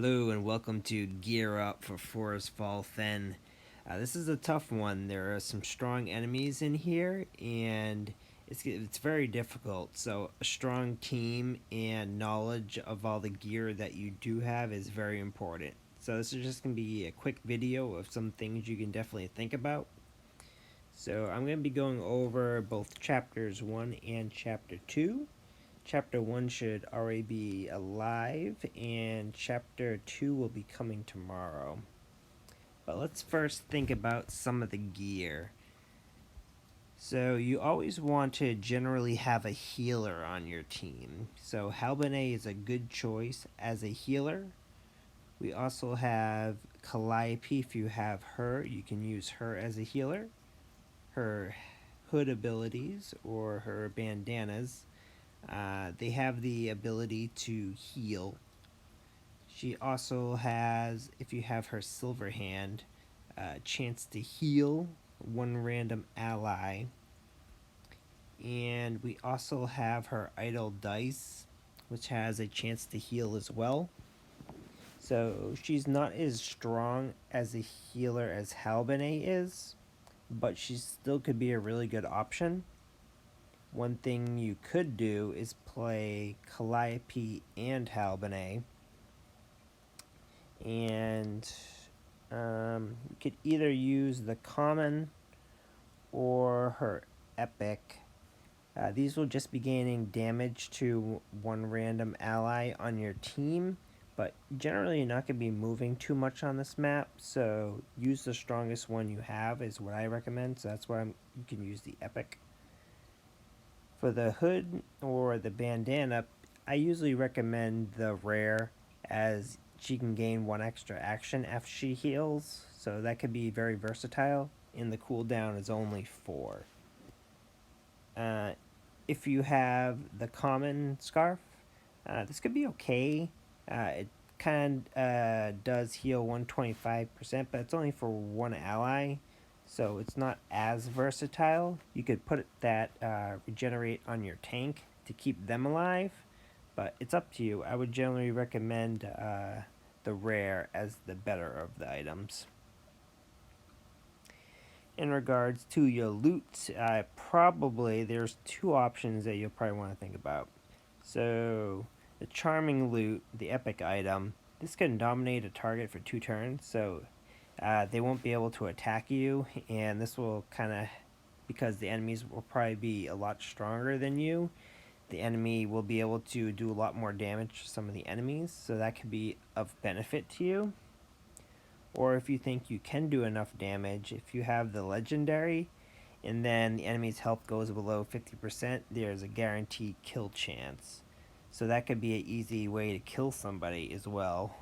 Hello and welcome to Gear Up for Forestfall Fen. This is a tough one. There are some strong enemies in here and it's very difficult. So a strong team and knowledge of all the gear that you do have is very important. So this is just going to be a quick video of some things you can definitely think about. So I'm going to be going over both chapters 1 and chapter 2. Chapter 1 should already be alive, and Chapter 2 will be coming tomorrow. But let's first think about some of the gear. So you always want to generally have a healer on your team. So Halbine is a good choice as a healer. We also have Calliope. If you have her, you can use her as a healer. Her hood abilities or her bandanas, they have the ability to heal. She also has, if you have her silver hand, a chance to heal one random ally. And we also have her idle dice, which has a chance to heal as well. So she's not as strong as a healer as Halbine is, but she still could be a really good option. One thing you could do is play Calliope and Halbine, and you could either use the common or her epic. These will just be gaining damage to one random ally on your team, but generally you're not going to be moving too much on this map, so use the strongest one you have is what I recommend. So that's why you can use the epic. For the hood or the bandana, I usually recommend the rare, as she can gain one extra action after she heals, so that could be very versatile, and the cooldown is only 4. If you have the common scarf, this could be okay. It kind of does heal 125%, but it's only for one ally, so it's not as versatile. You could put that regenerate on your tank to keep them alive, but it's up to you. I would generally recommend the rare as the better of the items. In regards to your loot, probably there's 2 options that you'll probably want to think about. So the charming loot, the epic item, this can dominate a target for 2 turns, so they won't be able to attack you, and this will kind of, because the enemies will probably be a lot stronger than you, the enemy will be able to do a lot more damage to some of the enemies, so that could be of benefit to you. Or if you think you can do enough damage, if you have the legendary and then the enemy's health goes below 50%, there's a guaranteed kill chance. So that could be an easy way to kill somebody as well.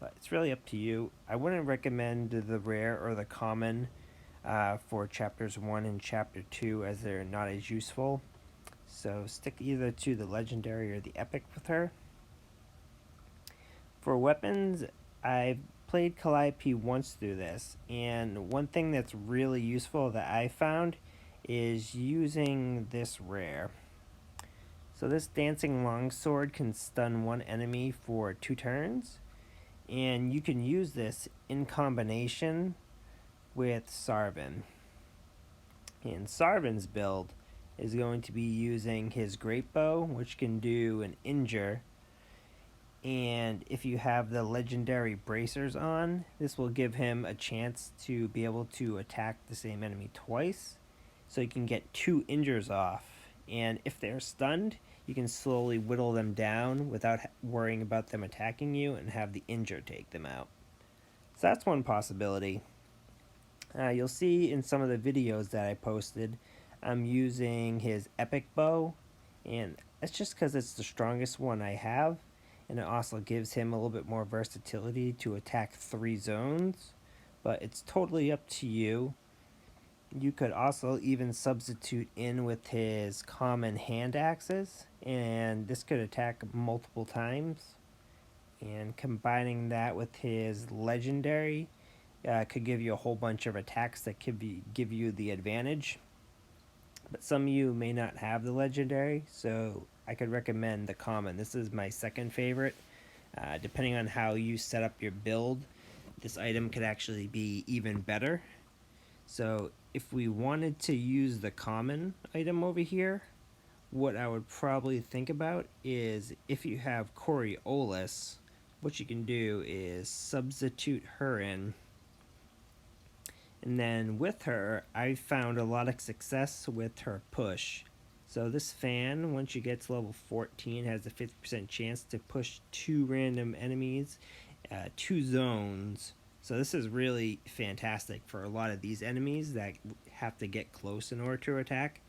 But it's really up to you. I wouldn't recommend the rare or the common for chapters 1 and chapter 2, as they're not as useful. So stick either to the legendary or the epic with her. For weapons, I've played Calliope once through this, and one thing that's really useful that I found is using this rare. So this dancing longsword can stun one enemy for 2 turns, and you can use this in combination with Sarven. And Sarven's build is going to be using his great bow, which can do an injure. And if you have the legendary bracers on, this will give him a chance to be able to attack the same enemy twice, so you can get 2 injures off. And if they're stunned, you can slowly whittle them down without worrying about them attacking you, and have the injure take them out. So that's one possibility. You'll see in some of the videos that I posted, I'm using his epic bow, and that's just because it's the strongest one I have. And it also gives him a little bit more versatility to attack 3 zones, but it's totally up to you. You could also even substitute in with his common hand axes, and this could attack multiple times. And combining that with his legendary could give you a whole bunch of attacks that could give you the advantage. But some of you may not have the legendary, so I could recommend the common. This is my second favorite. Depending on how you set up your build, this item could actually be even better. So if we wanted to use the common item over here, what I would probably think about is if you have Coriolis, what you can do is substitute her in. And then with her, I found a lot of success with her push. So this fan, once you get to level 14, has a 50% chance to push 2 random enemies, 2 zones. So this is really fantastic for a lot of these enemies that have to get close in order to attack.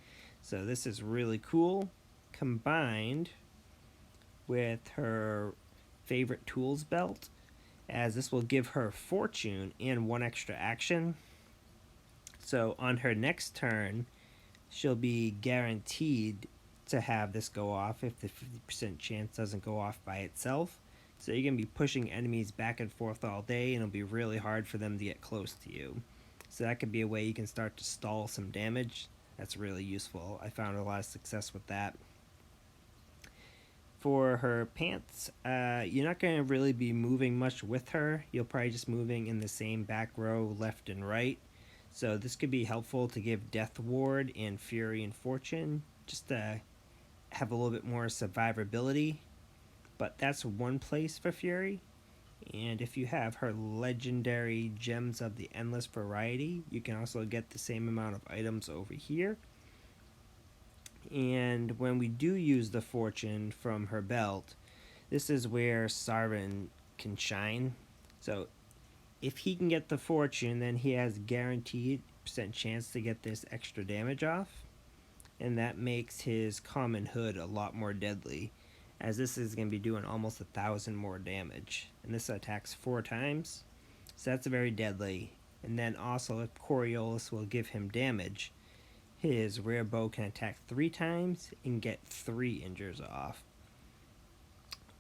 So this is really cool, combined with her favorite tools belt, as this will give her fortune and 1 extra action. So on her next turn, she'll be guaranteed to have this go off if the 50% chance doesn't go off by itself. So you're going to be pushing enemies back and forth all day, and it'll be really hard for them to get close to you. So that could be a way you can start to stall some damage. That's really useful. I found a lot of success with that. For her pants, you're not going to really be moving much with her. You'll probably just moving in the same back row left and right. So this could be helpful to give Death Ward and Fury and Fortune, just to have a little bit more survivability. But that's one place for Fury. And if you have her legendary Gems of the Endless Variety, you can also get the same amount of items over here. And when we do use the Fortune from her belt, this is where Sarvin can shine. So if he can get the Fortune, then he has guaranteed % chance to get this extra damage off, and that makes his common hood a lot more deadly, as this is going to be doing almost 1,000 more damage, and this attacks 4 times, so that's very deadly. And then also, if Coriolis will give him damage, his rare bow can attack 3 times and get 3 injures off.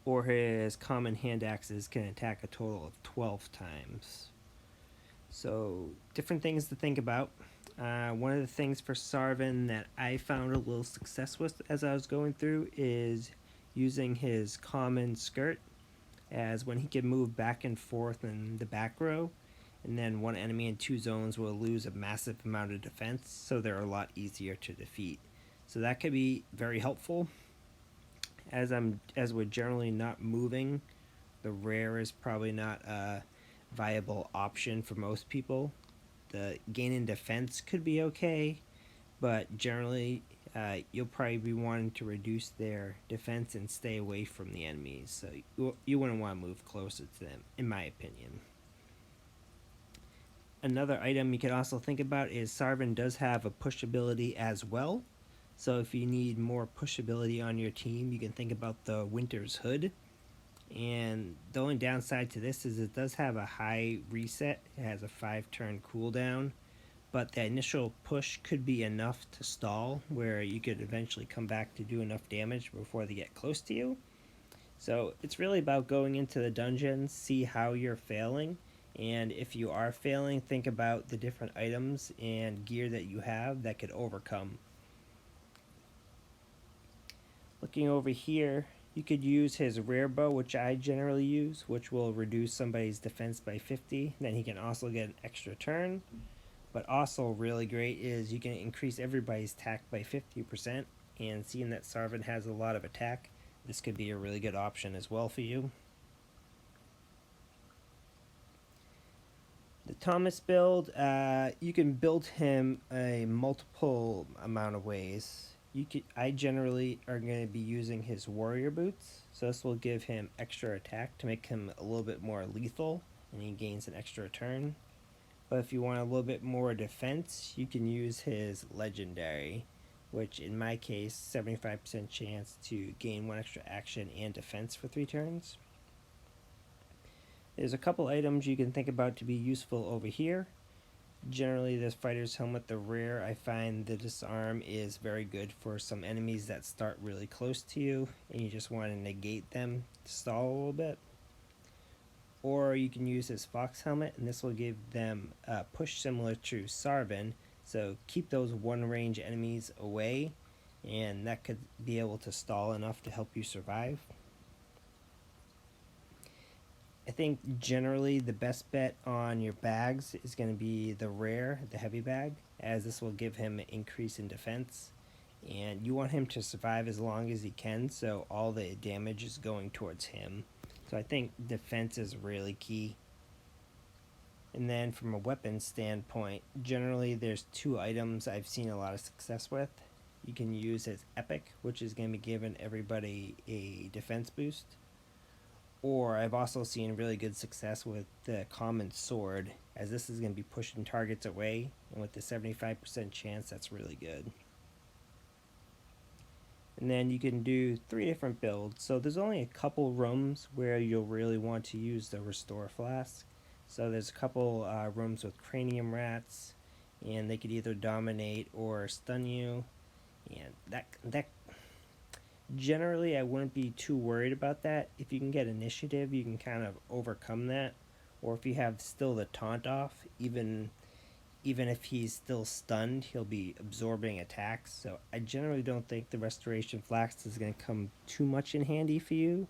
Or his common hand axes can attack a total of 12 times. So, different things to think about. One of the things for Sarvin that I found a little success with as I was going through is using his common skirt, as when he can move back and forth in the back row, and then one enemy in 2 zones will lose a massive amount of defense, so they're a lot easier to defeat. So that could be very helpful. As we're generally not moving, the rare is probably not a viable option for most people. The gain in defense could be okay, but generally you'll probably be wanting to reduce their defense and stay away from the enemies, so you wouldn't want to move closer to them, in my opinion. Another item you can also think about is Sarvin does have a push ability as well. So if you need more pushability on your team, you can think about the Winter's Hood. And the only downside to this is it does have a high reset. It has a 5-turn cooldown, but the initial push could be enough to stall, where you could eventually come back to do enough damage before they get close to you. So it's really about going into the dungeon, see how you're failing, and if you are failing, think about the different items and gear that you have that could overcome. Looking over here, you could use his rare bow, which I generally use, which will reduce somebody's defense by 50. Then he can also get an extra turn. But also really great is you can increase everybody's attack by 50%. And seeing that Sarvin has a lot of attack, this could be a really good option as well for you. The Thomas build, you can build him a multiple amount of ways. I generally are going to be using his warrior boots, so this will give him extra attack to make him a little bit more lethal, and he gains an extra turn. But if you want a little bit more defense, you can use his legendary, which in my case, 75% chance to gain 1 extra action and defense for 3 turns. There's a couple items you can think about to be useful over here. Generally, this fighter's helmet, the rare, I find the disarm is very good for some enemies that start really close to you and you just want to negate them to stall a little bit. Or you can use his fox helmet, and this will give them a push similar to Sarvin, so keep those 1-range enemies away, and that could be able to stall enough to help you survive. think generally the best bet on your bags is going to be the rare, the heavy bag, as this will give him an increase in defense. And you want him to survive as long as he can, so all the damage is going towards him. So I think defense is really key. And then from a weapon standpoint, generally there's 2 items I've seen a lot of success with. You can use as epic, which is going to be giving everybody a defense boost. Or I've also seen really good success with the common sword, as this is going to be pushing targets away, and with the 75% chance, that's really good. And then you can do 3 different builds. So there's only a couple rooms where you'll really want to use the restore flask. So there's a couple rooms with cranium rats, and they could either dominate or stun you. And that generally I wouldn't be too worried about that. If you can get initiative, you can kind of overcome that. Or if you have still the taunt off, even if he's still stunned, he'll be absorbing attacks. So I generally don't think the restoration flask is going to come too much in handy for you.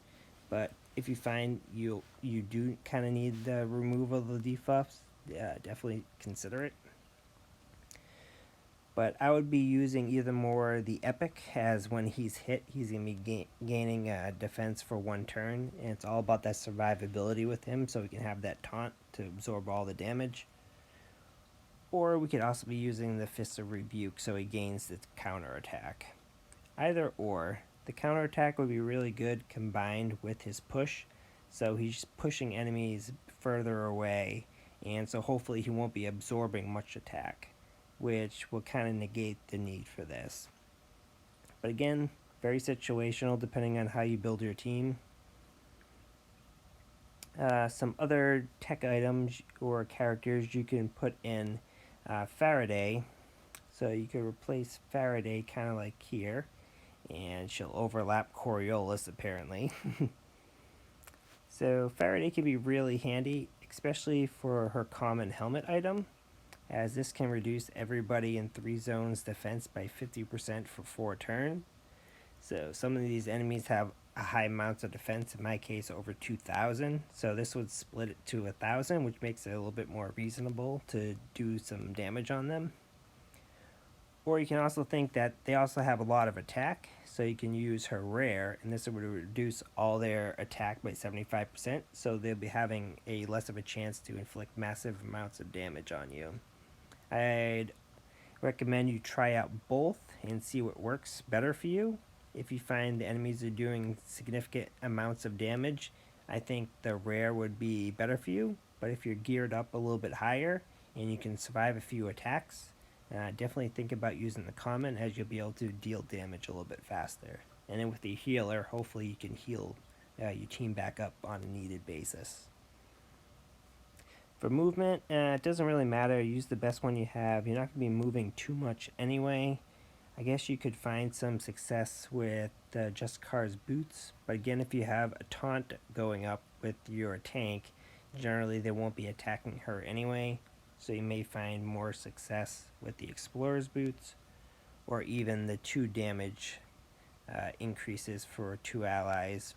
But if you find you do kind of need the removal of the debuffs, definitely consider it. But I would be using either more the epic, as when he's hit, he's going to be gaining defense for 1 turn. And it's all about that survivability with him, so he can have that taunt to absorb all the damage. Or we could also be using the Fist of Rebuke, so he gains the counterattack. Either or. The counterattack would be really good combined with his push, so he's pushing enemies further away, and so hopefully he won't be absorbing much attack, which will kind of negate the need for this. But again, very situational depending on how you build your team. Some other tech items or characters you can put in Faraday. So you could replace Faraday kind of like here, and she'll overlap Coriolis apparently. So Faraday can be really handy, especially for her common helmet item, as this can reduce everybody in 3 zones defense by 50% for 4 turns. So some of these enemies have a high amounts of defense, in my case over 2,000, so this would split it to 1,000, which makes it a little bit more reasonable to do some damage on them. Or you can also think that they also have a lot of attack, so you can use her rare, and this would reduce all their attack by 75%, so they'll be having a less of a chance to inflict massive amounts of damage on you. I'd recommend you try out both and see what works better for you. If you find the enemies are doing significant amounts of damage, I think the rare would be better for you. But if you're geared up a little bit higher and you can survive a few attacks, definitely think about using the common, as you'll be able to deal damage a little bit faster. And then with the healer, hopefully you can heal your team back up on a needed basis. For movement, it doesn't really matter. Use the best one you have. You're not going to be moving too much anyway. I guess you could find some success with Justicar's boots, but again, if you have a taunt going up with your tank, generally they won't be attacking her anyway, so you may find more success with the Explorer's boots, or even the 2 damage increases for 2 allies.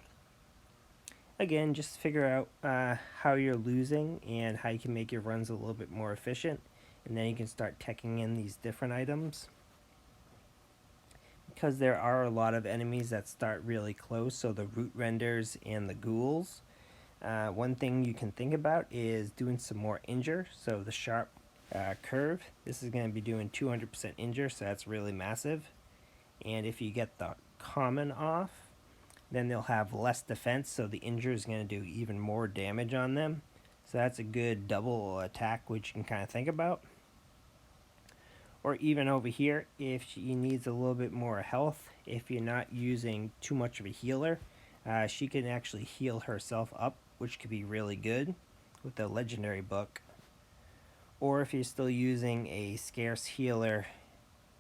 Again, just figure out how you're losing and how you can make your runs a little bit more efficient, and then you can start teching in these different items. Because there are a lot of enemies that start really close, so the root renders and the ghouls. One thing you can think about is doing some more injure, so the sharp curve. This is going to be doing 200% injure, so that's really massive. And if you get the common off, then they'll have less defense, so the injure is going to do even more damage on them. So that's a good double attack, which you can kind of think about. Or even over here, if she needs a little bit more health, if you're not using too much of a healer, she can actually heal herself up, which could be really good with the legendary book. Or if you're still using a scarce healer,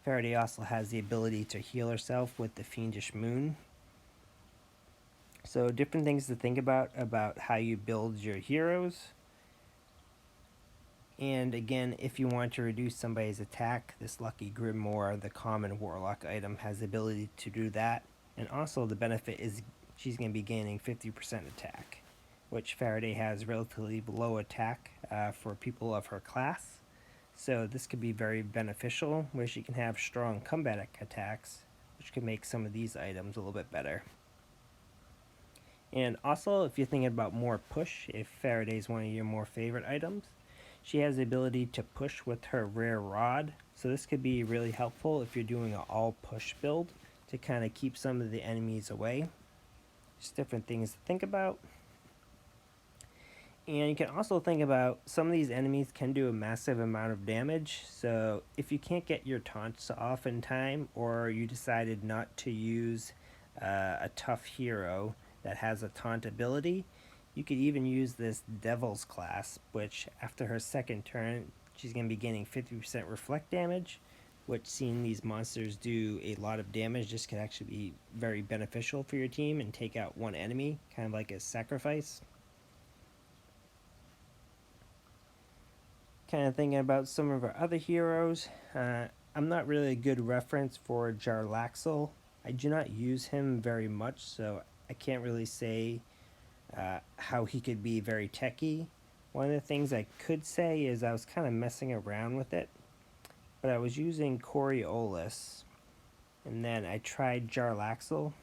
Faraday also has the ability to heal herself with the Fiendish Moon. So different things to think about how you build your heroes. And again, if you want to reduce somebody's attack, this Lucky Grimoire, the common warlock item, has the ability to do that. And also the benefit is she's going to be gaining 50% attack. which Faraday has relatively low attack for people of her class. So this could be very beneficial, where she can have strong combat attacks, which can make some of these items a little bit better. And also, if you're thinking about more push, if Faraday is one of your more favorite items, she has the ability to push with her rare rod. So this could be really helpful if you're doing an all push build to kind of keep some of the enemies away. Just different things to think about. And you can also think about some of these enemies can do a massive amount of damage. So if you can't get your taunts off in time, or you decided not to use a tough hero that has a taunt ability, you could even use this Devil's Clasp, which after her second turn, she's going to be gaining 50% reflect damage, which, seeing these monsters do a lot of damage, just can actually be very beneficial for your team and take out one enemy, kind of like a sacrifice. Kind of thinking about some of our other heroes. I'm not really a good reference for Jarlaxle. I do not use him very much, so I can't really say how he could be very techy. One of the things I could say is I was kind of messing around with it, but I was using Coriolis, and then I tried Jarlaxle.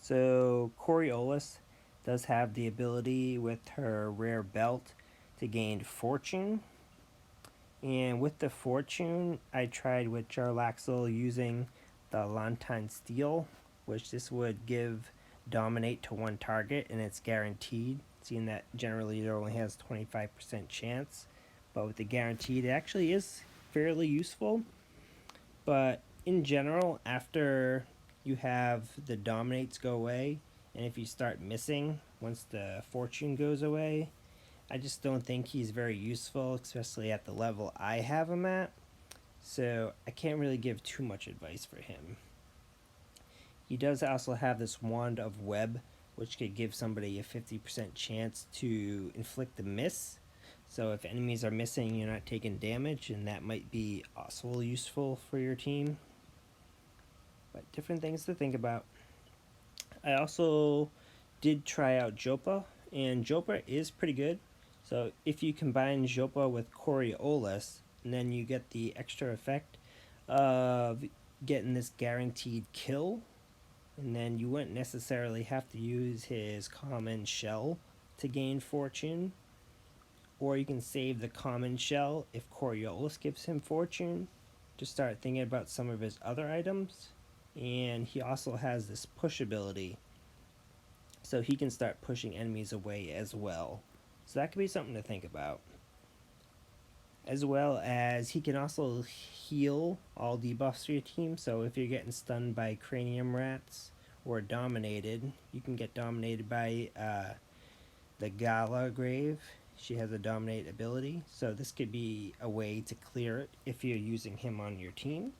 So Coriolis does have the ability with her rare belt to gain fortune, and with the fortune I tried with Jarlaxle using the Lantan steel, which this would give dominate to one target, and it's guaranteed, seeing that generally it only has 25% chance, but with the guaranteed it actually is fairly useful. But in general, after you have the dominates go away, and if you start missing once the fortune goes away, I just don't think he's very useful, especially at the level I have him at. So I can't really give too much advice for him. He does also have this Wand of Web, which could give somebody a 50% chance to inflict a miss. So if enemies are missing, you're not taking damage, and that might be also useful for your team. But different things to think about. I also did try out Jopa, and Jopa is pretty good. So if you combine Jopa with Coriolis, and then you get the extra effect of getting this guaranteed kill, and then you wouldn't necessarily have to use his common shell to gain fortune, or you can save the common shell if Coriolis gives him fortune to start thinking about some of his other items. And he also has this push ability, so he can start pushing enemies away as well. So that could be something to think about. As well as he can also heal all debuffs for your team. So if you're getting stunned by cranium rats or dominated, you can get dominated by the Gala Grave. She has a dominate ability, so this could be a way to clear it if you're using him on your team.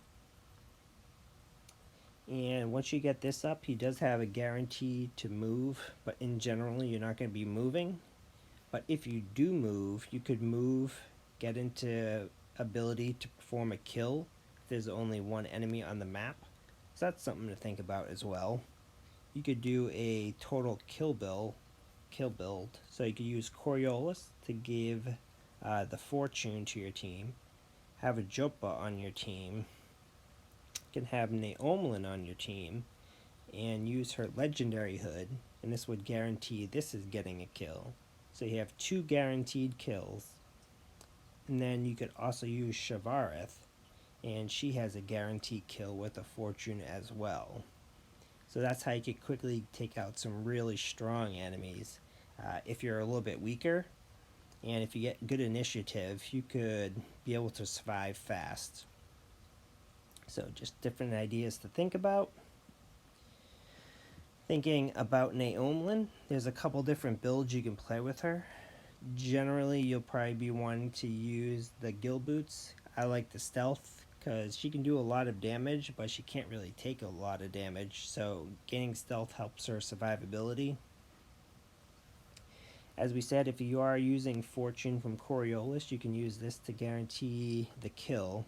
And once you get this up, he does have a guarantee to move, but in general you're not going to be moving. But if you do move, you could move, get into ability to perform a kill if there's only one enemy on the map. So that's something to think about as well. You could do a total kill build. So you could use Coriolis to give the fortune to your team. Have a Jopa on your team. You can have Naomlin on your team, and use her legendary hood, and this would guarantee this is getting a kill. So you have 2 guaranteed kills. And then you could also use Shavareth, and she has a guaranteed kill with a fortune as well. So that's how you could quickly take out some really strong enemies. If you're a little bit weaker, and if you get good initiative, you could be able to survive fast. So just different ideas to think about. Thinking about Naomlin, there's a couple different builds you can play with her. Generally, you'll probably be wanting to use the Gill Boots. I like the Stealth because she can do a lot of damage, but she can't really take a lot of damage, so gaining Stealth helps her survivability. As we said, if you are using Fortune from Coriolis, you can use this to guarantee the kill.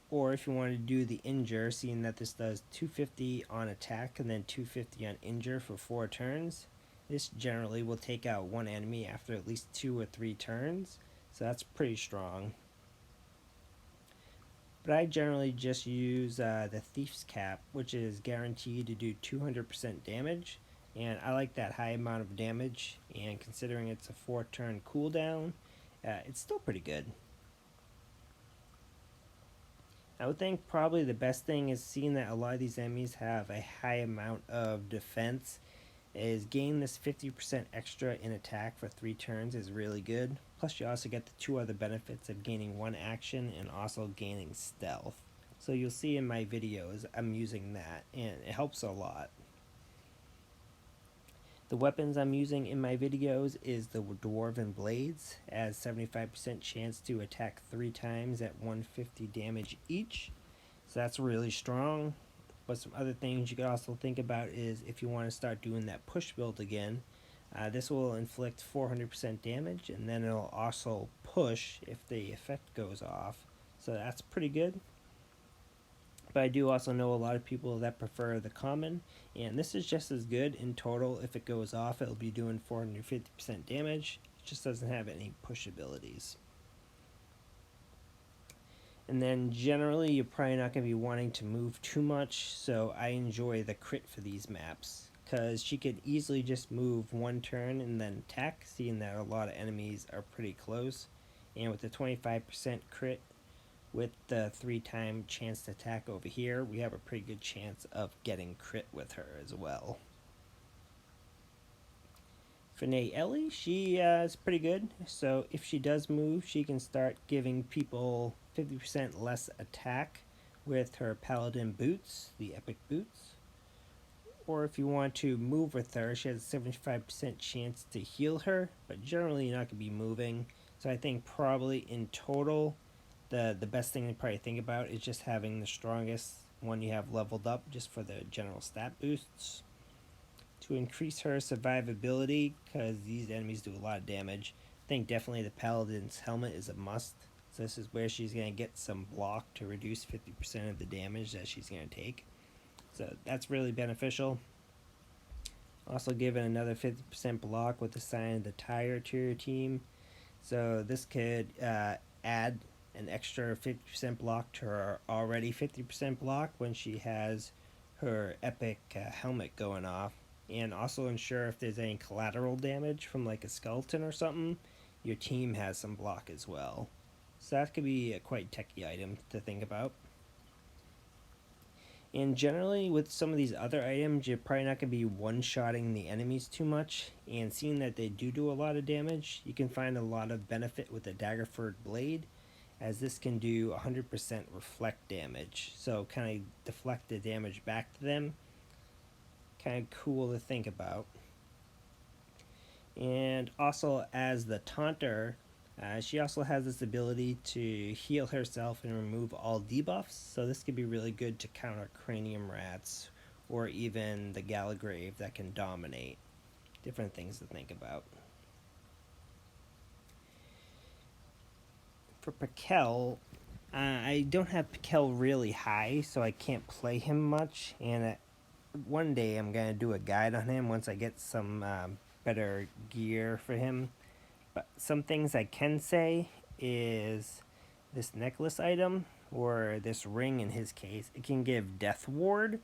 Or if you want to do the injure, seeing that this does 250 on attack and then 250 on injure for 4 turns, This generally will take out one enemy after at least 2 or 3 turns, so that's pretty strong. But I generally just use the Thief's Cap, which is guaranteed to do 200% damage, and I like that high amount of damage, and considering it's a 4-turn cooldown, it's still pretty good. I would think probably the best thing is seeing that a lot of these enemies have a high amount of defense, is gaining this 50% extra in attack for 3 turns is really good. Plus you also get the 2 other benefits of gaining 1 action and also gaining stealth. So you'll see in my videos I'm using that, and it helps a lot. The weapons I'm using in my videos is the Dwarven Blades, as 75% chance to attack 3 times at 150 damage each. So that's really strong. But some other things you could also think about is if you want to start doing that push build again, this will inflict 400% damage, and then it'll also push if the effect goes off. So that's pretty good. But I do also know a lot of people that prefer the common, and this is just as good in total. If it goes off, it'll be doing 450% damage. It just doesn't have any push abilities. And then generally you're probably not going to be wanting to move too much, so I enjoy the crit for these maps, because she could easily just move 1 turn and then attack, seeing that a lot of enemies are pretty close. And with the 25% crit, with the 3-time chance to attack over here, we have a pretty good chance of getting crit with her as well. Finay Ellie, she is pretty good, so if she does move, she can start giving people 50% less attack with her Paladin boots, the epic boots. Or if you want to move with her, she has a 75% chance to heal her, but generally you're not going to be moving. So I think probably in total, the best thing to probably think about is just having the strongest one you have leveled up just for the general stat boosts. To increase her survivability, because these enemies do a lot of damage, I think definitely the Paladin's helmet is a must. So this is where she's going to get some block to reduce 50% of the damage that she's going to take. So that's really beneficial. Also given another 50% block with the Sign of the Tire to your team. So this could add an extra 50% block to her already 50% block when she has her epic helmet going off. And also ensure if there's any collateral damage from like a skeleton or something, your team has some block as well. So that could be a quite techy item to think about. And generally with some of these other items, you're probably not going to be one-shotting the enemies too much. And seeing that they do a lot of damage, you can find a lot of benefit with the Daggerford Blade, as this can do 100% reflect damage. So kind of deflect the damage back to them. Kind of cool to think about. And also as the taunter, she also has this ability to heal herself and remove all debuffs, so this could be really good to counter cranium rats or even the Galagrave that can dominate. Different things to think about. For Pikel, I don't have Pikel really high, so I can't play him much, and one day I'm going to do a guide on him once I get some better gear for him. But some things I can say is this necklace item, or this ring in his case, it can give death ward.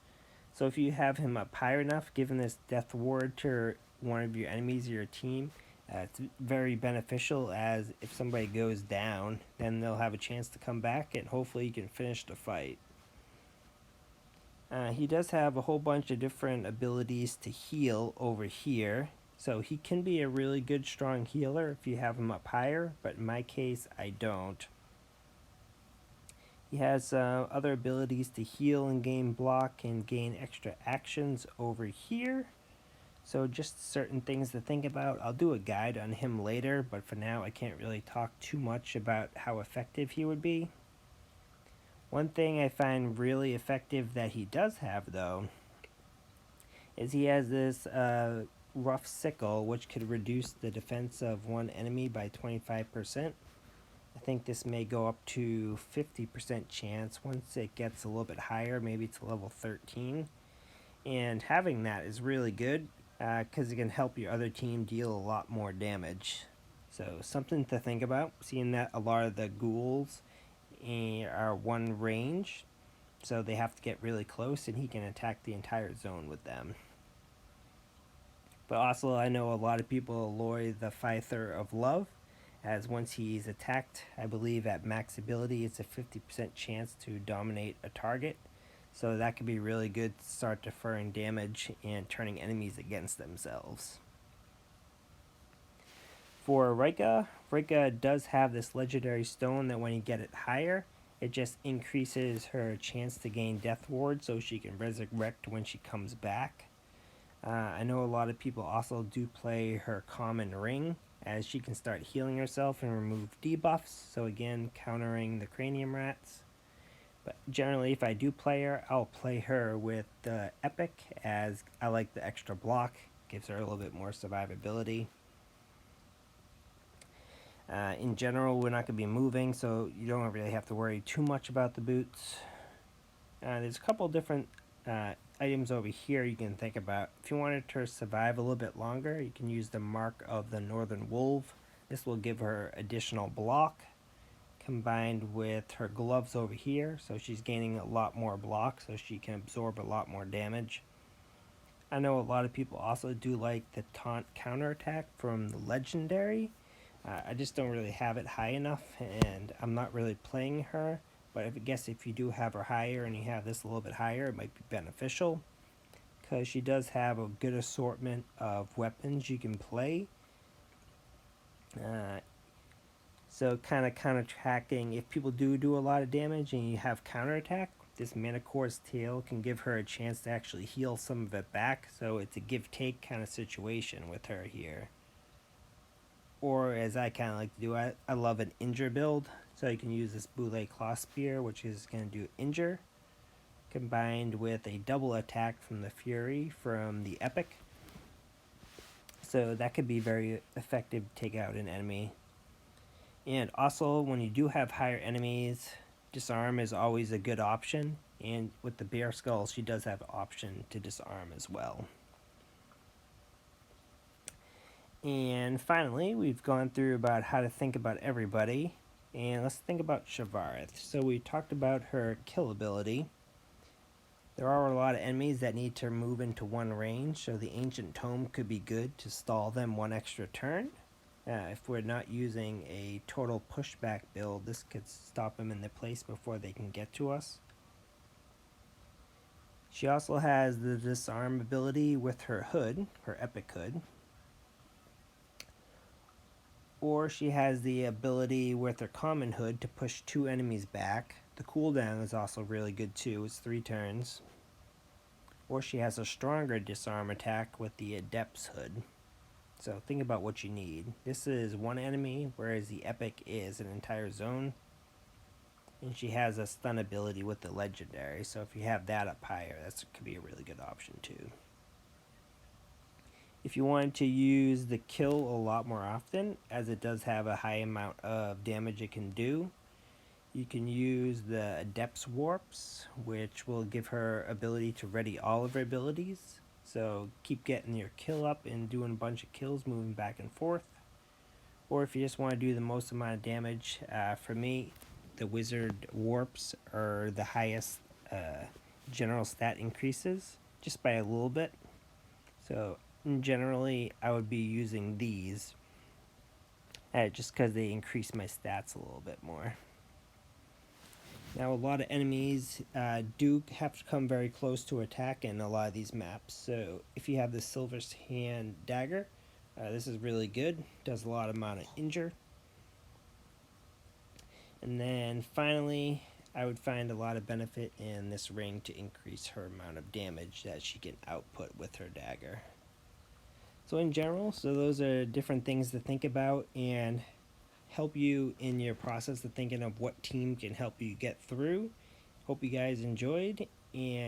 So if you have him up high enough, giving this death ward to one of your enemies or your team, it's very beneficial, as if somebody goes down, then they'll have a chance to come back and hopefully you can finish the fight. He does have a whole bunch of different abilities to heal over here. So he can be a really good strong healer if you have him up higher, but in my case I don't. He has other abilities to heal and gain block and gain extra actions over here. So just certain things to think about. I'll do a guide on him later, but for now I can't really talk too much about how effective he would be. One thing I find really effective that he does have though is he has this rough sickle, which could reduce the defense of one enemy by 25%. I think this may go up to 50% chance once it gets a little bit higher, maybe to level 13. And having that is really good, because it can help your other team deal a lot more damage. So something to think about, seeing that a lot of the ghouls are one range, so they have to get really close and he can attack the entire zone with them. But also I know a lot of people alloy the Fiether of Love, as once he's attacked, I believe at max ability it's a 50% chance to dominate a target. So that could be really good to start deferring damage and turning enemies against themselves. For Rika does have this legendary stone that when you get it higher, it just increases her chance to gain Death Ward so she can resurrect when she comes back. I know a lot of people also do play her common ring, as she can start healing herself and remove debuffs, so again countering the cranium rats. But generally if I do play her, I'll play her with the epic, as I like the extra block, gives her a little bit more survivability. In general, we're not going to be moving, so you don't really have to worry too much about the boots. There's a couple different items over here you can think about. If you wanted her to survive a little bit longer, you can use the Mark of the Northern Wolf. This will give her additional block, combined with her gloves over here, so she's gaining a lot more block, so she can absorb a lot more damage. I know a lot of people also do like the taunt counterattack from the legendary. I just don't really have it high enough, and I'm not really playing her. But I guess if you do have her higher and you have this a little bit higher, it might be beneficial, because she does have a good assortment of weapons you can play. So kind of counterattacking, if people do a lot of damage and you have counterattack, this Manticore's tail can give her a chance to actually heal some of it back. So it's a give-take kind of situation with her here. Or as I kind of like to do, I love an injure build. So you can use this Boule Claw Spear, which is going to do injure, combined with a double attack from the Fury from the Epic. So that could be very effective to take out an enemy. And also, when you do have higher enemies, disarm is always a good option. And with the Bear Skull, she does have an option to disarm as well. And finally, we've gone through about how to think about everybody. And let's think about Shavareth. So we talked about her kill ability. There are a lot of enemies that need to move into one range, so the Ancient Tome could be good to stall them one extra turn. If we're not using a total pushback build, this could stop them in their place before they can get to us. She also has the disarm ability with her hood, her epic hood. Or she has the ability with her common hood to push 2 enemies back. The cooldown is also really good too, it's 3 turns. Or she has a stronger disarm attack with the Adept's hood. So think about what you need. This is 1 enemy, whereas the epic is an entire zone. And she has a stun ability with the legendary, so if you have that up higher, that could be a really good option too. If you wanted to use the kill a lot more often, as it does have a high amount of damage it can do, you can use the Adept's Warps, which will give her ability to ready all of her abilities. So keep getting your kill up and doing a bunch of kills, moving back and forth. Or if you just want to do the most amount of damage, for me, the Wizard Warps are the highest general stat increases, just by a little bit. So generally, I would be using these, just because they increase my stats a little bit more. Now, a lot of enemies do have to come very close to attack in a lot of these maps. So if you have the Silver Hand Dagger, this is really good. Does a lot amount of injure. And then finally, I would find a lot of benefit in this ring to increase her amount of damage that she can output with her dagger. So in general, those are different things to think about and help you in your process of thinking of what team can help you get through. Hope you guys enjoyed, and